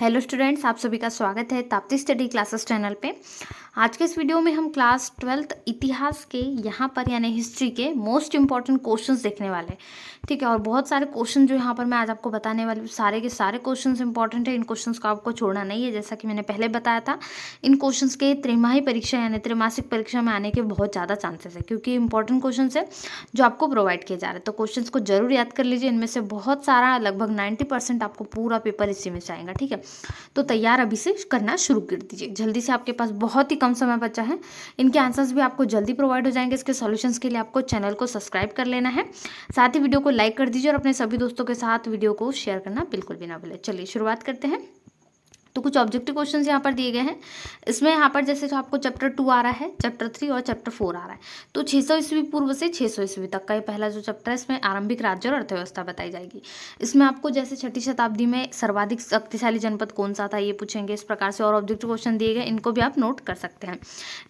Hello students, आप सभी का स्वागत है ताप्ती स्टडी क्लासेस चैनल पे। आज के इस वीडियो में हम क्लास 12th इतिहास के यहाँ पर यानी हिस्ट्री के मोस्ट इंपॉर्टेंट क्वेश्चंस देखने वाले हैं। ठीक है, और बहुत सारे क्वेश्चन जो यहाँ पर मैं आज आपको बताने वाली हूँ, सारे के सारे क्वेश्चंस इंपॉर्टेंट है। इन क्वेश्चंस को आपको छोड़ना नहीं है। जैसा कि मैंने पहले बताया था, इन क्वेश्चंस के त्रिमाही परीक्षा यानी त्रैमासिक परीक्षा में आने के बहुत ज़्यादा चांसेस है, क्योंकि इंपॉर्टेंट क्वेश्चन है जो आपको प्रोवाइड किए जा रहे हैं। तो क्वेश्चंस को जरूर याद कर लीजिए। इनमें से बहुत सारा लगभग 90% आपको पूरा पेपर इसी में से आएगा। ठीक है, तो तैयार अभी से करना शुरू कर दीजिए जल्दी से। आपके पास बहुत ही कम समय बचा है। इनके आंसर्स भी आपको जल्दी प्रोवाइड हो जाएंगे। इसके सॉल्यूशंस के लिए आपको चैनल को सब्सक्राइब कर लेना है, साथ ही वीडियो को लाइक कर दीजिए और अपने सभी दोस्तों के साथ वीडियो को शेयर करना बिल्कुल भी ना भूलें। चलिए शुरुआत करते हैं। तो कुछ ऑब्जेक्टिव क्वेश्चंस यहाँ पर दिए गए हैं। इसमें यहाँ पर जैसे जो आपको चैप्टर 2 आ रहा है, चैप्टर 3 और चैप्टर 4 आ रहा है। तो 600 ईस्वी पूर्व से 600 ईस्वी तक का ये पहला जो चैप्टर है, इसमें आरंभिक राज्य और अर्थव्यवस्था बताई जाएगी। इसमें आपको जैसे 6ठी शताब्दी में सर्वाधिक शक्तिशाली जनपद कौन सा था ये पूछेंगे। इस प्रकार से और ऑब्जेक्टिव क्वेश्चन दिए गए, इनको भी आप नोट कर सकते हैं।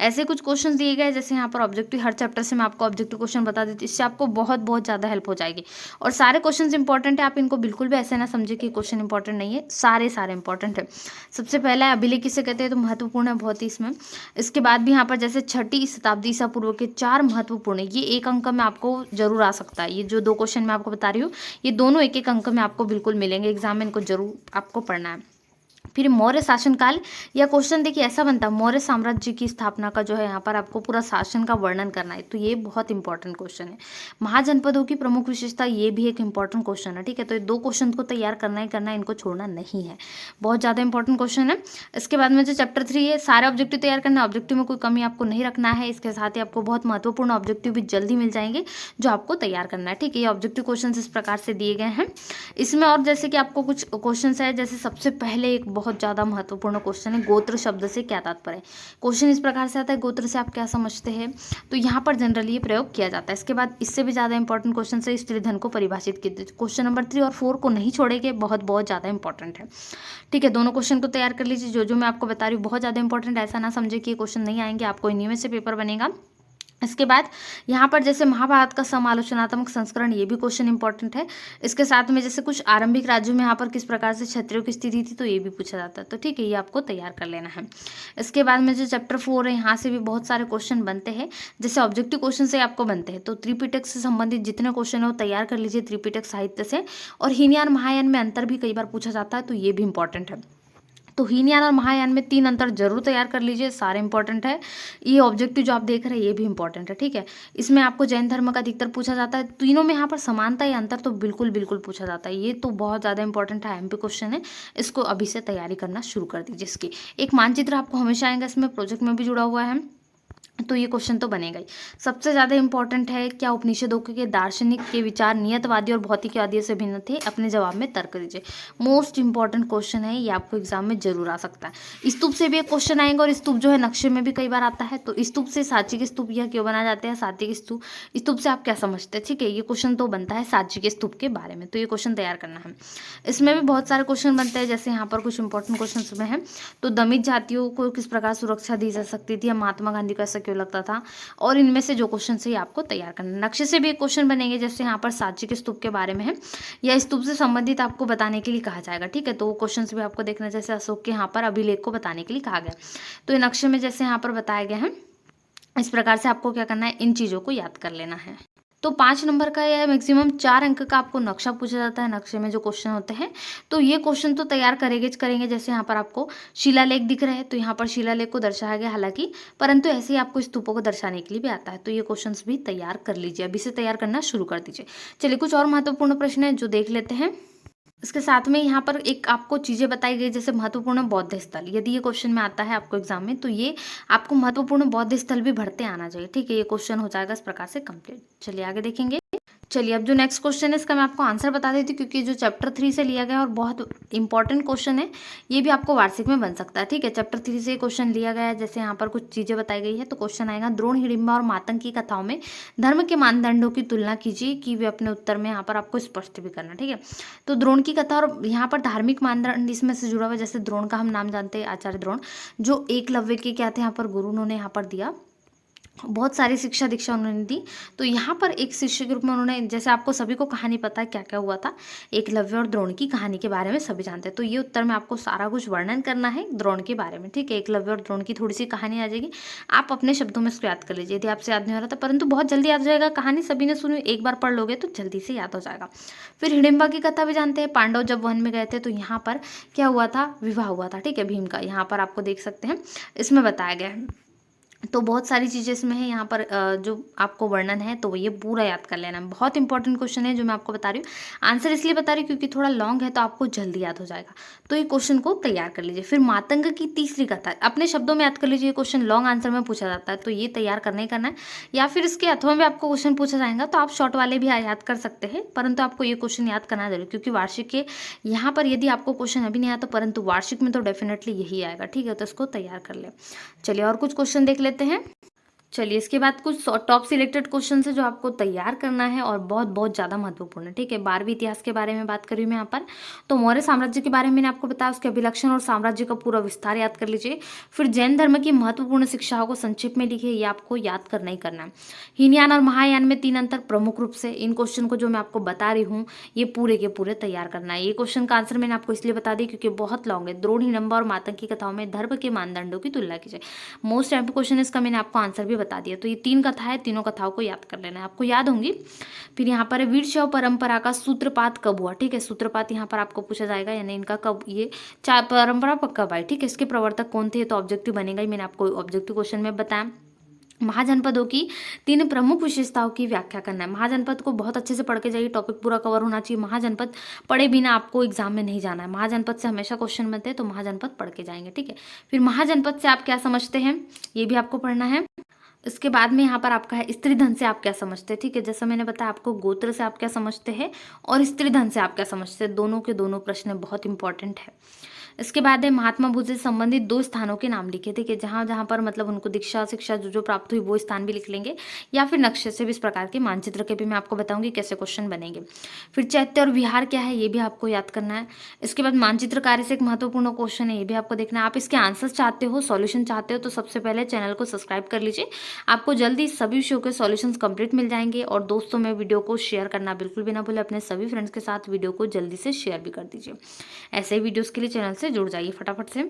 ऐसे कुछ क्वेश्चन दिए गए जैसे यहाँ पर ऑब्जेक्टिव, हर चैप्टर से मैं आपको ऑब्जेक्टिव क्वेश्चन बता देती हूँ। इससे आपको बहुत ज़्यादा हेल्प हो जाएगी। और सारे क्वेश्चन इंपॉर्टेंट है, आप इनको बिल्कुल भी ऐसे ना समझे कि क्वेश्चन इंपॉर्टेंट नहीं है, सारे इंपॉर्टेंट है। सबसे पहला अभिलेख किसे कहते हैं, तो महत्वपूर्ण है बहुत ही इसमें। इसके बाद भी यहाँ पर जैसे 6ठी शताब्दी ईसा पूर्व के 4 महत्वपूर्ण है, ये एक अंक में आपको जरूर आ सकता है। ये जो 2 क्वेश्चन मैं आपको बता रही हूँ, ये दोनों एक अंक में आपको बिल्कुल मिलेंगे। एग्जाम में इनको जरूर आपको पढ़ना है। फिर मौर्य शासनकाल, या क्वेश्चन देखिए ऐसा बनता है, मौर्य साम्राज्य की स्थापना का जो है यहाँ पर आपको पूरा शासन का वर्णन करना है, तो ये बहुत इंपॉर्टेंट क्वेश्चन है। महाजनपदों की प्रमुख विशेषता, ये भी एक इंपॉर्टेंट क्वेश्चन है। ठीक है, तो ये 2 क्वेश्चन को तैयार करना ही करना है, इनको छोड़ना नहीं है। बहुत ज़्यादा इंपॉर्टेंट क्वेश्चन है। इसके बाद में जो चैप्टर 3 है, सारे ऑब्जेक्टिव तैयार करना है। ऑब्जेक्टिव में कोई कमी आपको नहीं रखना है। इसके साथ ही आपको बहुत महत्वपूर्ण ऑब्जेक्टिव भी जल्दी मिल जाएंगे जो आपको तैयार करना है। ठीक है, ये ऑब्जेक्टिव क्वेश्चन इस प्रकार से दिए गए हैं। इसमें और जैसे कि आपको कुछ क्वेश्चन है, जैसे सबसे पहले एक बहुत ज़्यादा महत्वपूर्ण क्वेश्चन है, गोत्र शब्द से क्या तात्पर्य है। क्वेश्चन इस प्रकार से आता है, गोत्र से आप क्या समझते हैं। तो यहाँ पर जनरली ये प्रयोग किया जाता है। इसके बाद इससे भी ज़्यादा इंपॉर्टेंट क्वेश्चन है, स्त्री धन को परिभाषित कीजिए। क्वेश्चन नंबर 3 और 4 को नहीं छोड़ेंगे, बहुत ज़्यादा इंपॉर्टेंट है। ठीक है, दोनों क्वेश्चन को तैयार कर लीजिए। जो मैं आपको बता रही हूँ बहुत ज़्यादा इंपॉर्टेंट, ऐसा ना समझे कि ये क्वेश्चन नहीं आएंगे, आपको इन्हीं में से पेपर बनेगा। इसके बाद यहाँ पर जैसे महाभारत का समालोचनात्मक संस्करण, ये भी क्वेश्चन इंपॉर्टेंट है। इसके साथ में जैसे कुछ आरंभिक राज्यों में यहाँ पर किस प्रकार से क्षत्रियों की स्थिति थी, तो ये भी पूछा जाता है। तो ठीक है, ये आपको तैयार कर लेना है। इसके बाद में जो चैप्टर 4 है, यहाँ से भी बहुत सारे क्वेश्चन बनते हैं। जैसे ऑब्जेक्टिव क्वेश्चन से आपको बनते हैं, तो त्रिपिटक से संबंधित जितने क्वेश्चन है वो तैयार कर लीजिए त्रिपिटक साहित्य से। और हीनयान महायान में अंतर भी कई बार पूछा जाता है, तो ये भी इंपॉर्टेंट है। तो हीनयान और महायान में 3 अंतर जरूर तैयार कर लीजिए, सारे इंपॉर्टेंट है। ये ऑब्जेक्टिव जो आप देख रहे हैं ये भी इंपॉर्टेंट है। ठीक है, इसमें आपको जैन धर्म का अधिकतर पूछा जाता है। तीनों में यहाँ पर समानता या अंतर तो बिल्कुल पूछा जाता है। ये तो बहुत ज़्यादा इंपॉर्टेंट है, एमपी क्वेश्चन है। इसको अभी से तैयारी करना शुरू कर दीजिए। इसकी एक मानचित्र आपको हमेशा आएगा, इसमें प्रोजेक्ट में भी जुड़ा हुआ है, तो ये क्वेश्चन तो बनेगा ही। सबसे ज़्यादा इंपॉर्टेंट है, क्या उपनिषदों के दार्शनिक के विचार नियतवादी और भौतिकवादियों से भिन्न थे। अपने जवाब में तर्क दीजिए। मोस्ट इंपॉर्टेंट क्वेश्चन है, ये आपको एग्जाम में जरूर आ सकता है। स्तूप से भी एक क्वेश्चन आएगा, और स्तूप जो है नक्शे में भी कई बार आता है। तो स्तूप से सांची के स्तूप यह क्यों बनाए जाते हैं, सांची के स्तूप, स्तूप से आप क्या समझते हैं। ठीक है, ये क्वेश्चन तो बनता है सांची के स्तूप के बारे में, तो ये क्वेश्चन तैयार करना है। इसमें भी बहुत सारे क्वेश्चन बनते हैं, जैसे यहाँ पर कुछ इंपॉर्टेंट क्वेश्चन में है। तो दमित जातियों को किस प्रकार सुरक्षा दी जा सकती थी, महात्मा गांधी को ऐसा क्यों लगता था। और इनमें से जो क्वेश्चन है आपको तैयार करना है। नक्शे से भी एक क्वेश्चन बनेंगे, जैसे यहाँ पर सांची के स्तूप के बारे में है, या स्तूप से संबंधित आपको बताने के लिए कहा जाएगा। ठीक है, तो वो क्वेश्चन भी आपको देखना है, जैसे अशोक के यहाँ पर अभिलेख को बताने के लिए कहा गया। तो ये नक्शे में जैसे यहाँ पर बताया गया है, इस प्रकार से आपको क्या करना है, इन चीज़ों को याद कर लेना है। तो 5 नंबर का या मैक्सिमम 4 अंक का आपको नक्शा पूछा जाता है। नक्शे में जो क्वेश्चन होते हैं, तो ये क्वेश्चन तो तैयार करेंगे। जैसे यहाँ पर आपको शिलालेख दिख रहे हैं, तो यहाँ पर शिलालेख को दर्शाया गया हालांकि, परंतु ऐसे ही आपको स्तूपों को दर्शाने के लिए भी आता है। तो ये क्वेश्चन भी तैयार कर लीजिए, अभी से तैयार करना शुरू कर दीजिए। चलिए कुछ और महत्वपूर्ण प्रश्न है जो देख लेते हैं। इसके साथ में यहाँ पर एक आपको चीज़ें बताई गई, जैसे महत्वपूर्ण बौद्ध स्थल। यदि ये क्वेश्चन में आता है आपको एग्जाम में, तो ये आपको महत्वपूर्ण बौद्ध स्थल भी भरते आना चाहिए। ठीक है, ये क्वेश्चन हो जाएगा इस प्रकार से कंप्लीट। चलिए आगे देखेंगे। चलिए अब जो नेक्स्ट क्वेश्चन है, इसका मैं आपको आंसर बता देती हूँ, क्योंकि जो चैप्टर 3 से लिया गया है और बहुत इंपॉर्टेंट क्वेश्चन है, ये भी आपको वार्षिक में बन सकता है। ठीक है, चैप्टर 3 से क्वेश्चन लिया गया है। जैसे यहाँ पर कुछ चीज़ें बताई गई है, तो क्वेश्चन आएगा, द्रोण, हिडिंबा और मातंग की कथाओं में धर्म के मानदंडों की तुलना कीजिए, कि वे अपने उत्तर में यहाँ पर आपको स्पष्ट भी करना। ठीक है, तो द्रोण की कथा और यहाँ पर धार्मिक मानदंड इसमें से जुड़ा हुआ। जैसे द्रोण का हम नाम जानते हैं, आचार्य द्रोण, जो एकलव्य के क्या थे यहाँ पर गुरु, उन्होंने यहाँ पर दिया। बहुत सारी शिक्षा दीक्षा उन्होंने दी। तो यहाँ पर एक शिष्य के रूप में उन्होंने, जैसे आपको सभी को कहानी पता है क्या क्या हुआ था, एकलव्य और द्रोण की कहानी के बारे में सभी जानते हैं। तो ये उत्तर में आपको सारा कुछ वर्णन करना है द्रोण के बारे में, ठीक है। एकलव्य और द्रोण की थोड़ी सी कहानी आ जाएगी, आप अपने शब्दों में इसको याद कर लीजिए यदि आपसे याद नहीं हो रहा था, परंतु बहुत जल्दी याद हो जाएगा। कहानी सभी ने सुनी, एक बार पढ़ लोगे तो जल्दी से याद हो जाएगा। फिर हिडिंबा की कथा भी जानते हैं। पांडव जब वन में गए थे तो यहाँ पर क्या हुआ था, विवाह हुआ था, ठीक है, भीम का। यहाँ पर आपको देख सकते हैं, इसमें बताया गया है। तो बहुत सारी चीज़ें इसमें है यहाँ पर, जो आपको वर्णन है तो ये पूरा याद कर लेना। बहुत इंपॉर्टेंट क्वेश्चन है जो मैं आपको बता रही हूँ। आंसर इसलिए बता रही हूँ क्योंकि थोड़ा लॉन्ग है तो आपको जल्दी याद हो जाएगा। तो ये क्वेश्चन को तैयार कर लीजिए। फिर मातंग की तीसरी कथा अपने शब्दों में याद कर लीजिए। ये क्वेश्चन लॉन्ग आंसर में पूछा जाता है तो ये तैयार करना ही करना है, या फिर इसके अथवा में आपको क्वेश्चन पूछा जाएगा तो आप शॉर्ट वाले भी याद कर सकते हैं, परंतु आपको ये क्वेश्चन याद करना जरूर, क्योंकि वार्षिक के यहाँ पर यदि आपको क्वेश्चन अभी नहीं आता परंतु वार्षिक में तो डेफिनेटली यही आएगा, ठीक है। तो इसको तैयार कर ले। चलिए और कुछ क्वेश्चन देख लेते हैं। चलिए इसके बाद कुछ टॉप सिलेक्टेड क्वेश्चन है जो आपको तैयार करना है और बहुत बहुत ज़्यादा महत्वपूर्ण है, ठीक है। 12वीं इतिहास के बारे में बात करी मैं यहाँ पर। तो मौर्य साम्राज्य के बारे में मैंने आपको बताया, उसके अभिलक्षण और साम्राज्य का पूरा विस्तार याद कर लीजिए। फिर जैन धर्म की महत्वपूर्ण शिक्षाओं को संक्षेप में लिखिए, ये आपको याद करना ही करना है। हीनयान और महायान में 3 अंतर प्रमुख रूप से, इन क्वेश्चन को जो मैं आपको बता रही हूँ ये पूरे के पूरे तैयार करना है। ये क्वेश्चन का आंसर मैंने आपको इसलिए बता दी क्योंकि बहुत लॉन्ग है। द्रोण, हिडंबा और मातंग की कथाओं में धर्म के मानदंडों की तुलना कीजिए। मोस्ट टाइम क्वेश्चन इसका मैंने आपको आंसर भी बता दिया। तो ये 3 कथा है, तीनों कथाओं को याद कर लेना है, आपको याद होंगी। फिर यहाँ पर वीर शैव परंपरा का सूत्रपात कब हुआ, ठीक है। सूत्रपात यहाँ पर आपको पूछा जाएगा, यानी इनका कब ये परंपरा कब आई, ठीक है। इसके प्रवर्तक कौन थे, तो ऑब्जेक्टिव बनेगा ही, मैंने आपको ऑब्जेक्टिव क्वेश्चन में बताया। महाजनपदों की 3 प्रमुख विशेषताओं की व्याख्या करना है। महाजनपद को बहुत अच्छे से पढ़ के जाइए, टॉपिक पूरा कवर होना चाहिए। महाजनपद पढ़े बिना आपको एग्जाम में नहीं जाना है। महाजनपद से हमेशा क्वेश्चन बनते हैं तो महाजनपद पढ़ के जाएंगे, ठीक है। फिर महाजनपद से आप क्या समझते हैं ये भी आपको पढ़ना है। इसके बाद में यहाँ पर आपका है स्त्री धन से आप क्या समझते हैं, ठीक है। जैसा मैंने बताया आपको, गोत्र से आप क्या समझते हैं और स्त्री धन से आप क्या समझते हैं, दोनों के दोनों प्रश्न बहुत इंपॉर्टेंट है। इसके बाद है महात्मा बुद्ध से संबंधित 2 स्थानों के नाम लिखे, ठीक है। जहाँ जहाँ पर मतलब उनको दीक्षा शिक्षा जो जो प्राप्त हुई वो स्थान भी लिख लेंगे, या फिर नक्शे से भी इस प्रकार के मानचित्र के भी मैं आपको बताऊंगी कैसे क्वेश्चन बनेंगे। फिर चैत्य और विहार क्या है ये भी आपको याद करना है। इसके बाद मानचित्र कार्य से एक महत्वपूर्ण क्वेश्चन है, ये भी आपको देखना है। आप इसके आंसर्स चाहते हो, सॉल्यूशन चाहते हो तो सबसे पहले चैनल को सब्सक्राइब कर लीजिए, आपको जल्दी सभी विषयों के सॉल्यूशंस कंप्लीट मिल जाएंगे। और दोस्तों में वीडियो को शेयर करना बिल्कुल भी ना भूलें, अपने सभी फ्रेंड्स के साथ वीडियो को जल्दी से शेयर भी कर दीजिए। ऐसे ही वीडियोस के लिए चैनल से जुड़ जाइए फटाफट से।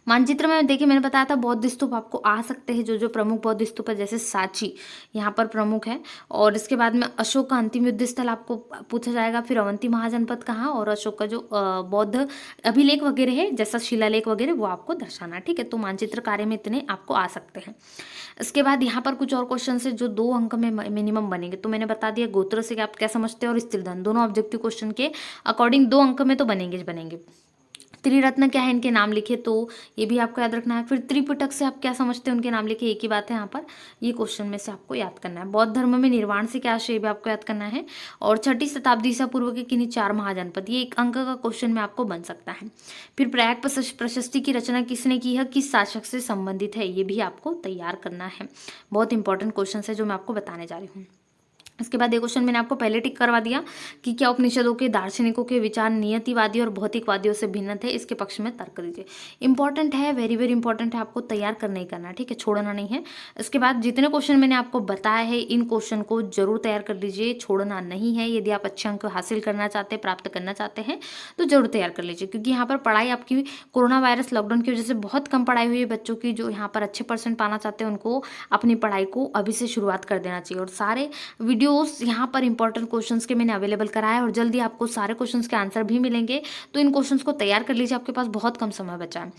मानचित्र में देखिए मैंने बताया था बौद्ध स्तूप आपको आ सकते हैं, जो जो प्रमुख बौद्ध स्तूप है, जैसे सांची यहाँ पर प्रमुख है। और इसके बाद में अशोक का अंतिम युद्ध स्थल आपको पूछा जाएगा। फिर अवंती महाजनपद कहाँ, और अशोक का जो बौद्ध अभिलेख वगैरह है जैसा शिलालेख वगैरह वो आपको दर्शाना, ठीक है। तो मानचित्र कार्य में इतने आपको आ सकते हैं। इसके बाद यहाँ पर कुछ और क्वेश्चन है जो 2 अंक में मिनिमम बनेंगे। तो मैंने बता दिया गोत्र से आप क्या समझते हैं और स्त्री धन, दोनों ऑब्जेक्टिव क्वेश्चन के अकॉर्डिंग 2 अंक में तो बनेंगे बनेंगे। त्रिरत्न क्या है, इनके नाम लिखे, तो ये भी आपको याद रखना है। फिर त्रिपिटक से आप क्या समझते हैं, उनके नाम लिखे, एक ही बात है यहाँ पर, ये क्वेश्चन में से आपको याद करना है। बौद्ध धर्म में निर्वाण से क्या आशय, ये भी आपको याद करना है। और 6ठी शताब्दी ईसा पूर्व के किन्हीं 4 महाजनपद, ये 1 अंक का क्वेश्चन में आपको बन सकता है। फिर प्रयाग प्रशस्ति की रचना किसने की है, किस शासक से संबंधित है, ये भी आपको तैयार करना है। बहुत इंपॉर्टेंट क्वेश्चन है जो मैं आपको बताने जा रही हूँ। इसके बाद ये क्वेश्चन मैंने आपको पहले टिक करवा दिया कि क्या उपनिषदों के दार्शनिकों के विचार नियतिवादी और भौतिकवादियों से भिन्न थे, इसके पक्ष में तर्क दीजिए। इंपॉर्टेंट है, वेरी वेरी इंपॉर्टेंट है, आपको तैयार करना ही करना है, ठीक है, छोड़ना नहीं है। इसके बाद जितने क्वेश्चन मैंने आपको बताया है इन क्वेश्चन को जरूर तैयार कर लीजिए, छोड़ना नहीं है। यदि आप अच्छे अंक हासिल करना चाहते हैं, प्राप्त करना चाहते हैं तो जरूर तैयार कर लीजिए, क्योंकि यहाँ पर पढ़ाई आपकी कोरोना वायरस लॉकडाउन की वजह से बहुत कम पढ़ाई हुई है बच्चों की। जो यहाँ पर अच्छे % पाना चाहते हैं उनको अपनी पढ़ाई को अभी से शुरुआत कर देना चाहिए। और सारे वीडियोस यहाँ पर इंपॉर्टेंट क्वेश्चंस के मैंने अवेलेबल कराया और जल्दी आपको सारे क्वेश्चंस के आंसर भी मिलेंगे। तो इन क्वेश्चंस को तैयार कर लीजिए, आपके पास बहुत कम समय बचा है।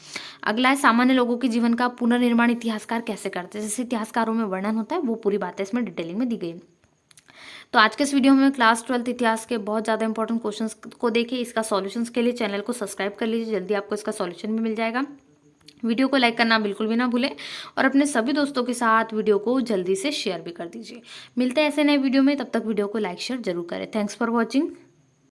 अगला है सामान्य लोगों के जीवन का पुनर्निर्माण इतिहासकार कैसे करते हैं, जैसे इतिहासकारों में वर्णन होता है वो पूरी बातें इसमें डिटेलिंग में दी गई। तो आज के इस वीडियो में क्लास 12th इतिहास के बहुत ज़्यादा इंपॉर्टेंट क्वेश्चंस को देखिए। इसका सॉल्यूशंस के लिए चैनल को सब्सक्राइब कर लीजिए, जल्दी आपको इसका सॉल्यूशन भी मिल जाएगा। वीडियो को लाइक करना बिल्कुल भी ना भूलें और अपने सभी दोस्तों के साथ वीडियो को जल्दी से शेयर भी कर दीजिए। मिलते हैं ऐसे नए वीडियो में, तब तक वीडियो को लाइक शेयर जरूर करें। Thanks for watching.